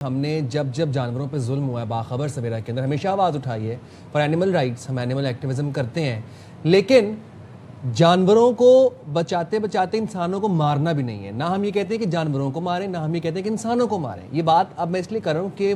ہم نے جب جانوروں پہ ظلم ہوا ہے باخبر سویرا کے اندر ہمیشہ آواز اٹھائی ہے فار اینیمل رائٹس. ہم اینیمل ایکٹیویزم کرتے ہیں, لیکن جانوروں کو بچاتے بچاتے انسانوں کو مارنا بھی نہیں ہے. نہ ہم یہ کہتے ہیں کہ جانوروں کو ماریں, نہ ہم یہ کہتے ہیں کہ انسانوں کو ماریں. یہ بات اب میں اس لیے کر رہا ہوں کہ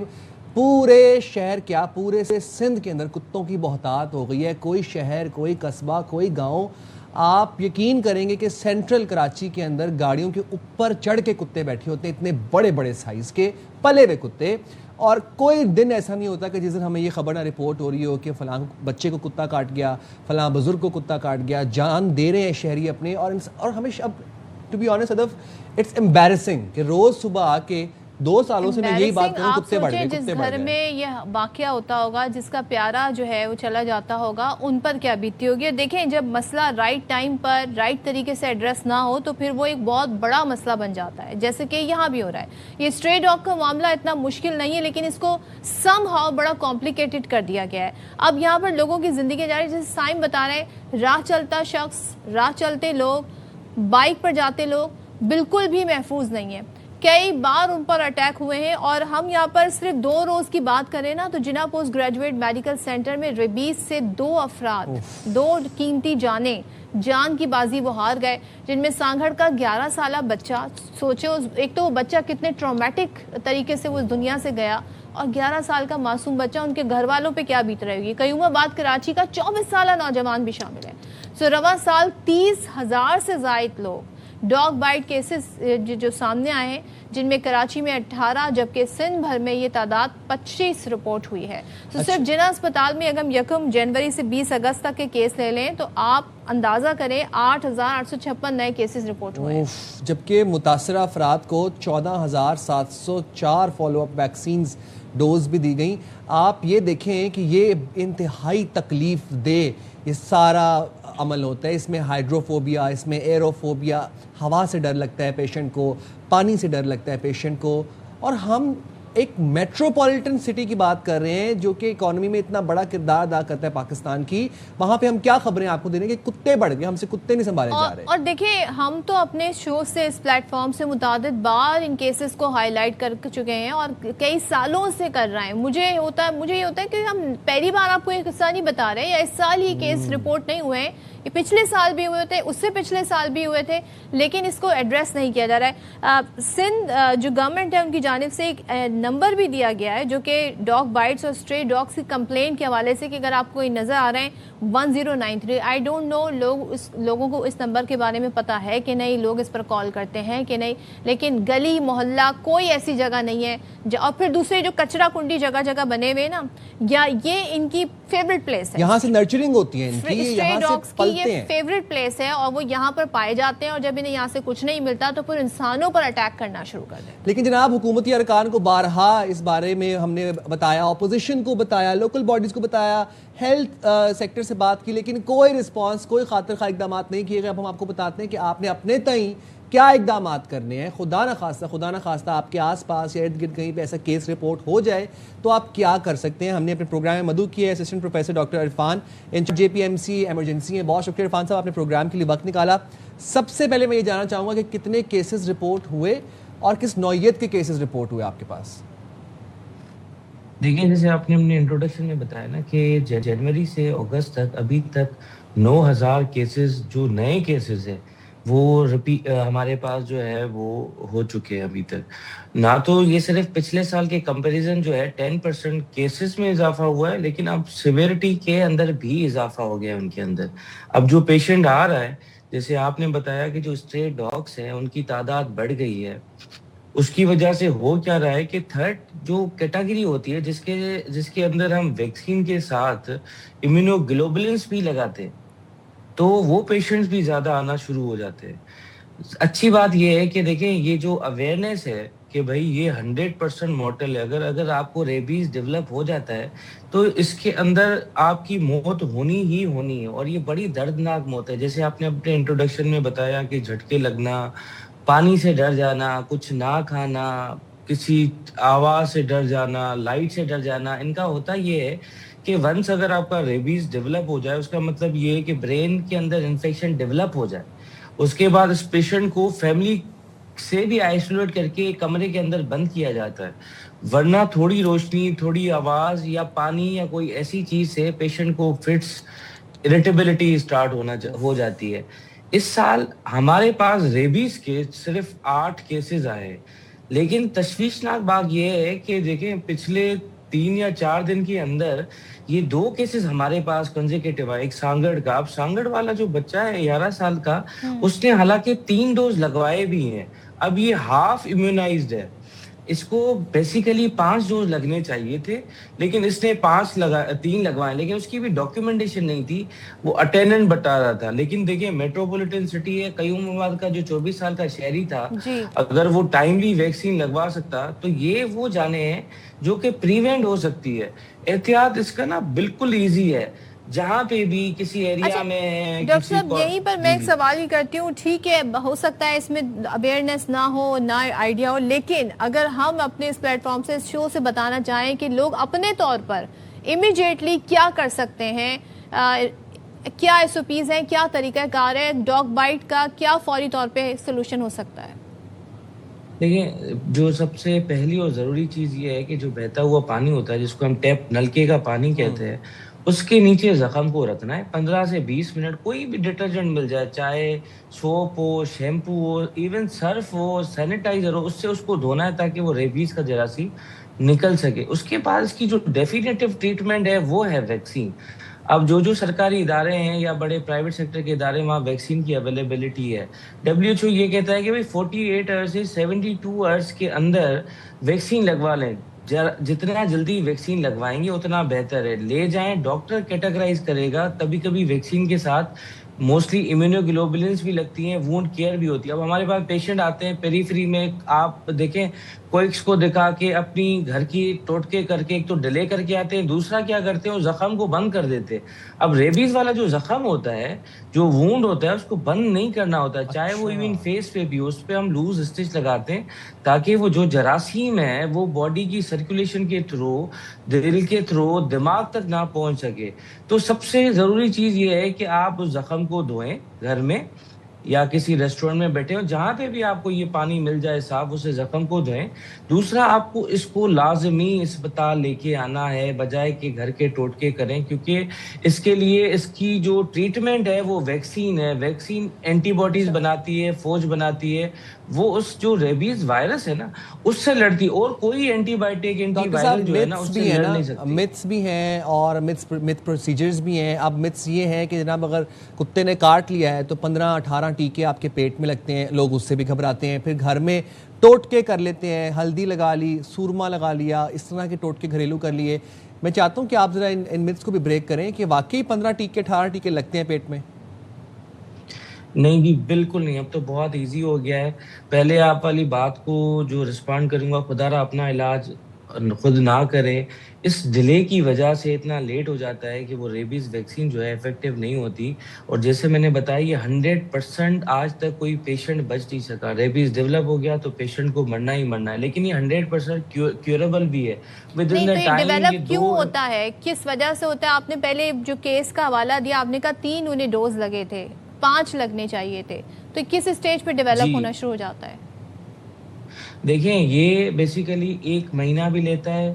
پورے شہر کیا پورے سے سندھ کے اندر کتوں کی بہتات ہو گئی ہے. کوئی شہر, کوئی قصبہ, کوئی گاؤں, آپ یقین کریں گے کہ سینٹرل کراچی کے اندر گاڑیوں کے اوپر چڑھ کے کتے بیٹھے ہوتے ہیں, اتنے بڑے بڑے سائز کے پلے ہوئے کتے. اور کوئی دن ایسا نہیں ہوتا کہ جس دن ہمیں یہ خبر نہ رپورٹ ہو رہی ہو کہ فلاں بچے کو کتا کاٹ گیا, فلاں بزرگ کو کتا کاٹ گیا. جان دے رہے ہیں شہری اپنے, اور ہمیں اب to be honest Sadaf it's embarrassing کہ روز صبح آ کے 2 سالوں سے میں یہی بات کروں, کتے بڑھ گئے, جس گھر میں یہ واقعہ ہوتا ہوگا, جس کا پیارا جو ہے وہ چلا جاتا ہوگا, ان پر کیا بیتی ہوگی. دیکھیں جب مسئلہ رائٹ ٹائم پر رائٹ طریقے سے ایڈریس نہ ہو تو پھر وہ ایک بہت بڑا مسئلہ بن جاتا ہے, جیسے کہ یہاں بھی ہو رہا ہے. یہ اسٹرے ڈاگ کا معاملہ اتنا مشکل نہیں ہے, لیکن اس کو سم ہاؤ بڑا کمپلیکیٹڈ کر دیا گیا ہے. اب یہاں پر لوگوں کی زندگی جا رہی ہے, جیسے سائم بتا رہے ہیں, راہ چلتا شخص, راہ چلتے لوگ, بائک پر جاتے لوگ بالکل بھی محفوظ نہیں ہیں. کئی بار ان پر اٹیک ہوئے ہیں. اور ہم یہاں پر صرف 2 روز کی بات کریں نا, تو جناح پوسٹ گریجویٹ میڈیکل سینٹر میں ریبیز سے 2 افراد, 2 قیمتی جانیں, جان کی بازی وہ ہار گئے, جن میں سانگھڑ کا 11 سالہ بچہ. سوچو ایک تو وہ بچہ کتنے ٹرامیٹک طریقے سے وہ دنیا سے گیا, اور 11 سال کا معصوم بچہ, ان کے گھر والوں پہ کیا بیت رہے گی. قیوم آباد کراچی کا 24 سالہ نوجوان بھی شامل ہے. رواں سال 30,000 سے زائد لوگ ڈاگ بائٹ کیسز جو سامنے آئے ہیں, جن میں کراچی میں 18 جبکہ سندھ بھر میں یہ تعداد 25 رپورٹ ہوئی ہے. تو صرف جناح اسپتال میں اگر 1 جنوری سے 20 اگست تک کے کیس لے لیں تو آپ اندازہ کریں 8,856 نئے کیسز رپورٹ ہوئے ہیں. جبکہ متاثرہ افراد کو 14,704 فالو اپ ویکسینز ڈوز بھی دی گئیں. آپ یہ دیکھیں کہ یہ انتہائی تکلیف دہ یہ سارا عمل ہوتا ہے. اس میں ہائیڈروفوبیا, اس میں ایروفوبیا, ہوا سے ڈر لگتا ہے پیشنٹ کو, پانی سے ڈر لگتا ہے پیشنٹ کو. اور ہم ایک میٹروپولیٹن سٹی کی بات کر رہے ہیں جو کہ اکانومی میں اتنا بڑا کردار ادا کرتا ہے پاکستان کی. وہاں پہ ہم کیا خبریں آپ کو دے رہے ہیں کہ کتے بڑھ گئے, ہم سے کتے نہیں سنبھالے جا رہے. اور دیکھیں ہم تو اپنے شو سے اس پلیٹ فارم سے متعدد بار ان کیسز کو ہائی لائٹ کر چکے ہیں اور کئی سالوں سے کر رہے ہیں. مجھے یہ ہوتا ہے کہ ہم پہلی بار آپ کو یہ قصہ نہیں بتا رہے, یا اس سال ہی کیس رپورٹ نہیں ہوئے ہیں, یہ پچھلے سال بھی ہوئے تھے, اس سے پچھلے سال بھی ہوئے تھے, لیکن اس کو ایڈریس نہیں کیا جا رہا ہے. سندھ جو گورنمنٹ ہے ان کی جانب سے ایک نمبر بھی دیا گیا ہے جو کہ ڈاگ بائٹس اور اسٹرے ڈاگس کی کمپلینٹ کے حوالے سے, کہ اگر آپ کو نظر آ رہے ہیں 1093. آئی ڈونٹ نو لوگوں کو اس نمبر کے بارے میں پتا ہے کہ نہیں, لوگ اس پر کال کرتے ہیں کہ نہیں, لیکن گلی محلہ کوئی ایسی جگہ نہیں ہے. اور پھر دوسرے جو کچرا کنڈی جگہ جگہ بنے ہوئے نا, یا یہ ان کی فیوریٹ پلیس ہے, یہاں سے نرچرنگ ہوتی ہے ان کی, اسٹرے ڈاگس کی یہ فیوریٹ پلیس ہے, اور وہ یہاں پر پائے جاتے ہیں. اور جب انہیں یہاں سے کچھ نہیں ملتا تو پھر انسانوں پر اٹیک کرنا شروع کر دیں. لیکن جناب حکومتی ارکان کو بارہا اس بارے میں ہم نے بتایا, اپوزیشن کو بتایا, لوکل باڈیز کو بتایا, ہیلتھ سیکٹر سے بات کی, لیکن کوئی رسپانس, کوئی خاطر خواہ اقدامات نہیں کیے گئے. اب ہم آپ کو بتاتے ہیں کہ آپ نے اپنے تئیں کیا اقدامات کرنے ہیں. خدا نہ خواستہ آپ کے آس پاس یا ارد گرد کہیں پہ ایسا کیس رپورٹ ہو جائے تو آپ کیا کر سکتے ہیں. ہم نے اپنے پروگرام میں مدعو کیا ہے assistant professor doctor Irfan, incharge JPMC emergency ہیں. بہت شکریہ عرفان صاحب, آپ نے پروگرام کے لیے وقت نکالا. سب سے پہلے میں یہ جاننا چاہوں گا کہ کتنے کیسز رپورٹ ہوئے اور کس نوعیت کے کیسز رپورٹ ہوئے آپ کے پاس. دیکھیں جیسے آپ نے اپنے انٹروڈکشن میں بتایا نا کہ جنوری سے اگست تک ابھی تک 9,000 کیسز جو نئے کیسز ہیں وہ ہمارے پاس جو ہے وہ ہو چکے ہیں ابھی تک. نہ تو یہ صرف پچھلے سال کے کمپیریزن جو ہے 10% کیسز میں اضافہ ہوا ہے, لیکن اب سیویرٹی کے اندر بھی اضافہ ہو گیا ہے ان کے اندر. اب جو پیشنٹ آ رہا ہے, جیسے آپ نے بتایا کہ جو اسٹرے ڈاگس ہیں ان کی تعداد بڑھ گئی ہے, اس کی وجہ سے ہو کیا رہا ہے کہ تھرڈ جو کیٹیگری ہوتی ہے جس کے اندر ہم ویکسین کے ساتھ امیونوگلوبولنس بھی لگاتے ہیں, تو وہ پیشنٹس بھی زیادہ آنا شروع ہو جاتے ہیں. اچھی بات یہ ہے کہ دیکھیں یہ جو اویئرنیس ہے کہ بھائی یہ 100% مورٹل ہے, اگر آپ کو ریبیز ڈیولپ ہو جاتا ہے تو اس کے اندر آپ کی موت ہونی ہی ہونی ہے, اور یہ بڑی دردناک موت ہے. جیسے آپ نے اپنے انٹروڈکشن میں بتایا کہ جھٹکے لگنا, پانی سے ڈر جانا, کچھ نہ کھانا, کسی آواز سے ڈر جانا, لائٹ سے ڈر جانا, ان کا ہوتا یہ ہے کہ ونس اگر آپ کا ریبیز ڈیولپ ہو جائے, اس کا مطلب یہ ہے کہ برین کے اندر انفیکشن ڈیولپ ہو جائے, اس کے بعد اس پیشنٹ کو فیملی سے بھی آئسولیٹ کر کے کمرے کے اندر بند کیا جاتا ہے، ورنہ تھوڑی روشنی، تھوڑی آواز یا پانی یا کوئی ایسی چیز سے پیشنٹ کو فٹس، اریٹیبلٹی اسٹارٹ ہو جاتی ہے۔ اس سال ہمارے پاس ریبیز کے صرف 8 کیسز آئے ہیں، لیکن تشویشناک بات یہ ہے کہ دیکھیں پچھلے 3 یا 4 دن کے اندر یہ 2 کیسز ہمارے پاس کنزیکیٹو آئے، ایک سانگڑ کا۔ اب سانگڑ والا جو بچہ ہے 11 سال کا، اس نے حالانکہ 3 ڈوز لگوائے بھی ہیں، اب یہ ہاف امیونائزڈ ہے، اس کو بیسیکلی 5 ڈوز لگنے چاہیے تھے، لیکن اس نے 3 لگوائے، لیکن اس کی بھی ڈاکیومنٹیشن نہیں تھی، وہ اٹینڈنٹ بتا رہا تھا۔ لیکن دیکھیں میٹروپولیٹن سٹی ہے، قیوم آباد کا جو 24 سال کا شہری تھا، جی اگر وہ ٹائملی ویکسین لگوا سکتا تو یہ وہ جانیں ہیں جو کہ پریونٹ ہو سکتی ہے۔ احتیاط اس کا نا بالکل ایزی ہے، جہاں پہ بھی کسی ایریا میں ڈاکٹر صاحب یہیں پر میں ایک سوال ہی کرتی ہوں، ٹھیک ہے ہو سکتا ہے اس میں اویئرنیس نہ ہو، نہ آئیڈیا ہو، لیکن اگر ہم اپنے اس پلیٹ فارم سے، اس شو سے بتانا چاہیں کہ لوگ اپنے طور پر امیڈیٹلی کیا کر سکتے ہیں، کیا ایس او پیز ہیں، کیا طریقہ کار ہے ڈاگ بائٹ کا، کیا فوری طور پہ سولوشن ہو سکتا ہے؟ دیکھیں جو سب سے پہلی اور ضروری چیز یہ ہے کہ جو بہتا ہوا پانی ہوتا ہے، جس کو ہم ٹیپ نلکے کا پانی کہتے ہیں، اس کے نیچے زخم کو رکھنا ہے 15 سے 20 منٹ۔ کوئی بھی ڈٹرجنٹ مل جائے، چاہے سوپ ہو، شیمپو ہو، ایون سرف ہو، سینیٹائزر ہو، اس سے اس کو دھونا ہے تاکہ وہ ریبیز کا جراثیم نکل سکے۔ اس کے بعد اس کی جو ڈیفینیٹو ٹریٹمنٹ ہے وہ ہے ویکسین۔ اب جو سرکاری ادارے ہیں یا بڑے پرائیویٹ سیکٹر کے ادارے، وہاں ویکسین کی اویلیبلٹی ہے۔ WHO یہ کہتا ہے کہ 48 آورس سے 72 آورس کے اندر ویکسین لگوا لیں، جتنا جلدی ویکسین لگوائیں گے اتنا بہتر ہے۔ لے جائیں، ڈاکٹر کیٹیگرائز کرے گا، کبھی ویکسین کے ساتھ موسٹلی امیونوگلوبولنس بھی لگتی ہیں، وونڈ کیئر بھی ہوتی ہے۔ اب ہمارے پاس پیشنٹ آتے ہیں پیریفری میں، آپ دیکھیں کوئکس کو دکھا کے اپنی گھر کی ٹوٹکے کر کے، ایک تو ڈیلے کر کے آتے ہیں، دوسرا کیا کرتے ہیں، زخم کو بند کر دیتے۔ اب ریبیز والا جو زخم ہوتا ہے، جو وونڈ ہوتا ہے، اس کو بند نہیں کرنا ہوتا، چاہے وہ ایون فیس پہ بھی ہو، اس پہ ہم لوز اسٹچ لگاتے ہیں تاکہ وہ جو جراثیم ہے وہ باڈی کی سرکولیشن کے تھرو، دل کے تھرو دماغ تک نہ پہنچ سکے۔ تو سب سے ضروری چیز یہ ہے کہ آپ اس زخم کو دھوئیں گھر میں یا کسی ریسٹورینٹ میں بیٹھے ہو، جہاں پہ بھی آپ کو یہ پانی مل جائے صاف، اسے زخم کو دھوئیں۔ دوسرا، آپ کو اس کو لازمی اسپتال لے کے آنا ہے، بجائے کہ گھر کے ٹوٹکے کریں، کیونکہ اس کے لیے اس کی جو ٹریٹمنٹ ہے وہ ویکسین ہے۔ ویکسین اینٹی باڈیز بناتی ہے، فوج بناتی ہے، وہ اس جو ریبیز وائرس ہے نا اس سے لڑتی، اور کوئی اینٹی بائیوٹک، اینٹی وائرل جو ہے نا اس سے لڑ نہیں سکتی۔ متس بھی ہیں اور متھ پروسیجرز بھی ہیں۔ اب متس یہ ہیں کہ جناب اگر کتے نے کاٹ لیا ہے تو 15-18 ٹیکے آپ کے پیٹ میں لگتے ہیں، لوگ اس سے بھی گھبراتے ہیں، پھر گھر میں ٹوٹکے کر لیتے ہیں، ہلدی لگا لی، سورما لگا لیا، اس طرح کے ٹوٹکے گھریلو کر لیے۔ میں چاہتا ہوں کہ آپ ذرا ان متس کو بھی بریک کریں کہ واقعی 18 ٹیکے لگتے ہیں پیٹ میں۔ نہیں جی، بالکل نہیں، اب تو بہت ایزی ہو گیا ہے۔ پہلے آپ والی بات کو جو رسپونڈ کروں گا، خدا را اپنا علاج خود نہ کریں۔ اس ڈیلے کی وجہ سے اتنا لیٹ ہو جاتا ہے کہ وہ ریبیز ویکسین جو ہے افیکٹو نہیں ہوتی، اور جیسے میں نے بتایا یہ 100% آج تک کوئی پیشنٹ بچ نہیں سکا۔ ریبیز ڈیولپ ہو گیا تو پیشنٹ کو مرنا ہی مرنا ہے، لیکن یہ 100% کیوریبل بھی ہے۔ نہیں تو یہ ڈیولپ کیوں ہوتا ہے، کس وجہ سے ہوتا ہے؟ آپ نے پہلے جو کیس کا حوالہ دیا، آپ نے کہا 3 انہیں ڈوز لگے تھے، 5 لگنے چاہیے تھے، تو کس اسٹیج پہ ڈیولپ ہونا شروع ہو جاتا ہے؟ دیکھیں یہ بیسیکلی 1 مہینہ بھی لیتا ہے،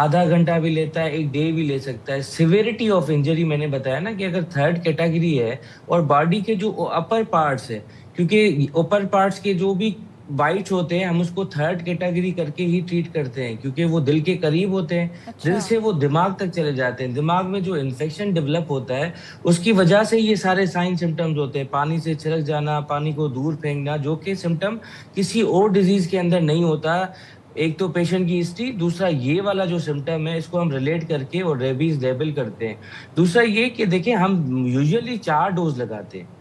آدھا گھنٹہ بھی لیتا ہے، 1 ڈے بھی لے سکتا ہے۔ سیویرٹی آف انجری میں نے بتایا نا کہ اگر 3rd کیٹیگری ہے اور باڈی کے جو اپر پارٹس ہے، کیونکہ اپر پارٹس کے جو بھی بائٹس ہوتے ہیں ہم اس کو 3rd کیٹیگری کر کے ہی ٹریٹ کرتے ہیں، کیونکہ وہ دل کے قریب ہوتے ہیں، دل سے وہ دماغ تک چلے جاتے ہیں۔ دماغ میں جو انفیکشن ڈیولپ ہوتا ہے اس کی وجہ سے یہ سارے سائن سمٹمز ہوتے ہیں، پانی سے چھلک جانا، پانی کو دور پھینکنا، جو کہ سمٹم کسی اور ڈیزیز کے اندر نہیں ہوتا۔ ایک تو پیشنٹ کی ہسٹری، دوسرا یہ والا جو سمٹم ہے اس کو ہم ریلیٹ کر کے اور ریبیز لیبل کرتے ہیں۔ دوسرا یہ کہ دیکھیں ہم یوزلی 4 ڈوز لگاتے ہیں،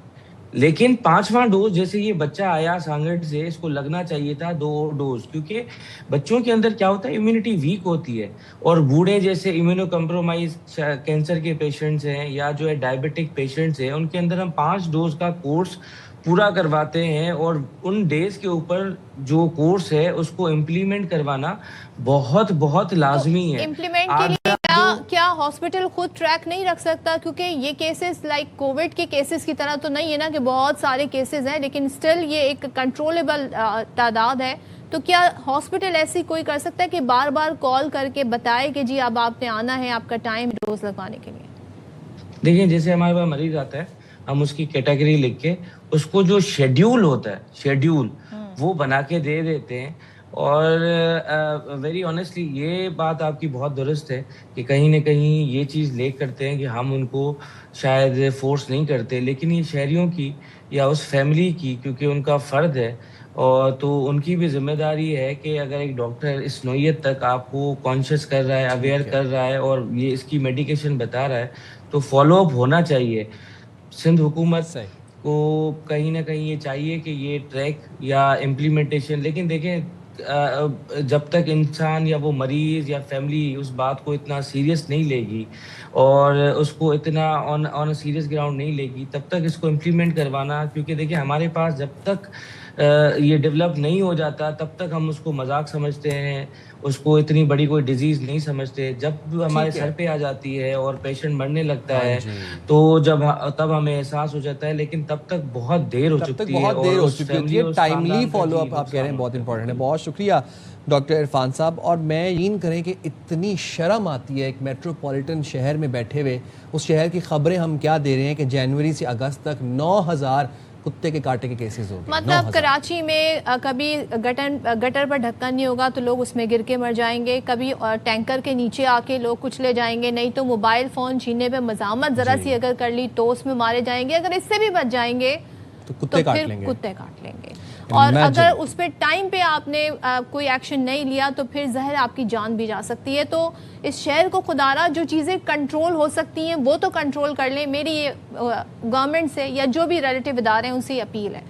لیکن 5واں ڈوز جیسے یہ بچہ آیا سانگڑ سے، اس کو لگنا چاہیے تھا 2 ڈوز، کیونکہ بچوں کے اندر کیا ہوتا ہے امیونٹی ویک ہوتی ہے، اور بوڑھے جیسے امیونو کمپرومائز کینسر کے پیشنٹس ہیں یا جو ہے ڈائبٹک پیشنٹس ہیں، ان کے اندر ہم 5 ڈوز کا کورس پورا کرواتے ہیں، اور ان ڈیز کے اوپر جو کورس ہے اس کو امپلیمنٹ کروانا بہت لازمی ہے۔ امپلیمنٹ کے لیے کیا ہاسپٹل خود ٹریک نہیں رکھ سکتا؟ کیونکہ یہ کیسز لائک کووڈ کے کیسز کی طرح تو نہیں ہے نا کہ بہت سارے کیسز ہیں، لیکن سٹل یہ ایک کنٹرولبل تعداد ہے، تو کیا ہاسپٹل ایسی کوئی کر سکتا ہے کہ بار بار کال کر کے بتائے کہ جی اب آپ نے آنا ہے، آپ کا ٹائم ڈوز لگوانے کے لیے؟ دیکھیں جیسے ہمارے پاس مریض آتا ہے، ہم اس کی کیٹیگری لکھ کے اس کو جو شیڈیول ہوتا ہے، شیڈیول وہ بنا کے دے دیتے ہیں. اور ویری آنیسٹلی یہ بات آپ کی بہت درست ہے کہ کہیں نہ کہیں یہ چیز لے کرتے ہیں کہ ہم ان کو شاید فورس نہیں کرتے، لیکن یہ شہریوں کی یا اس فیملی کی، کیونکہ ان کا فرد ہے، اور تو ان کی بھی ذمہ داری ہے کہ اگر ایک ڈاکٹر اس نوعیت تک آپ کو کانشیس کر رہا ہے، اویئر کر رہا ہے اور یہ اس کی میڈیکیشن بتا رہا ہے تو فالو اپ ہونا چاہیے. سندھ حکومت کو کہیں نہ کہیں یہ چاہیے کہ یہ ٹریک یا امپلیمنٹیشن، لیکن دیکھیں جب تک انسان یا وہ مریض یا فیملی اس بات کو اتنا سیریس نہیں لے گی اور اس کو اتنا آن سیریس گراؤنڈ نہیں لے گی، تب تک اس کو امپلیمنٹ کروانا، کیونکہ دیکھیں ہمارے پاس جب تک یہ ڈیولپ نہیں ہو جاتا تب تک ہم اس کو مذاق سمجھتے ہیں، اس کو اتنی بڑی کوئی ڈیزیز نہیں سمجھتے. جب ہمارے سر پہ آ جاتی ہے اور پیشنٹ مرنے لگتا ہے تو تب ہمیں احساس ہو جاتا ہے، لیکن تب تک بہت دیر ہو چکی ہے. بہت دیر ہو چکی ہوتی ہے. ٹائملی فالو اپ آپ کہہ رہے ہیں بہت امپورٹنٹ ہے. بہت شکریہ ڈاکٹر عرفان صاحب. اور میں یقین کریں کہ اتنی شرم آتی ہے ایک میٹروپولیٹن شہر میں بیٹھے ہوئے، اس شہر کی خبریں ہم کیا دے رہے ہیں کہ جنوری سے اگست تک 9000 کتے کے کاٹے کے کیسز ہو گئے. مطلب کراچی میں کبھی گٹر پر ڈھکن نہیں ہوگا تو لوگ اس میں گر کے مر جائیں گے، کبھی ٹینکر کے نیچے آ کے لوگ کچھ لے جائیں گے، نہیں تو موبائل فون چھیننے پہ مزاحمت ذرا سی اگر کر لی تو اس میں مارے جائیں گے. اگر اس سے بھی بچ جائیں گے تو پھر کتے کاٹ لیں گے. اور اگر اس پہ ٹائم پہ آپ نے کوئی ایکشن نہیں لیا تو پھر ظاہر آپ کی جان بھی جا سکتی ہے. تو اس شہر کو خدارا جو چیزیں کنٹرول ہو سکتی ہیں وہ تو کنٹرول کر لیں. میری یہ گورنمنٹ سے یا جو بھی ریلیٹیو ادارے ہیں ان سے اپیل ہے.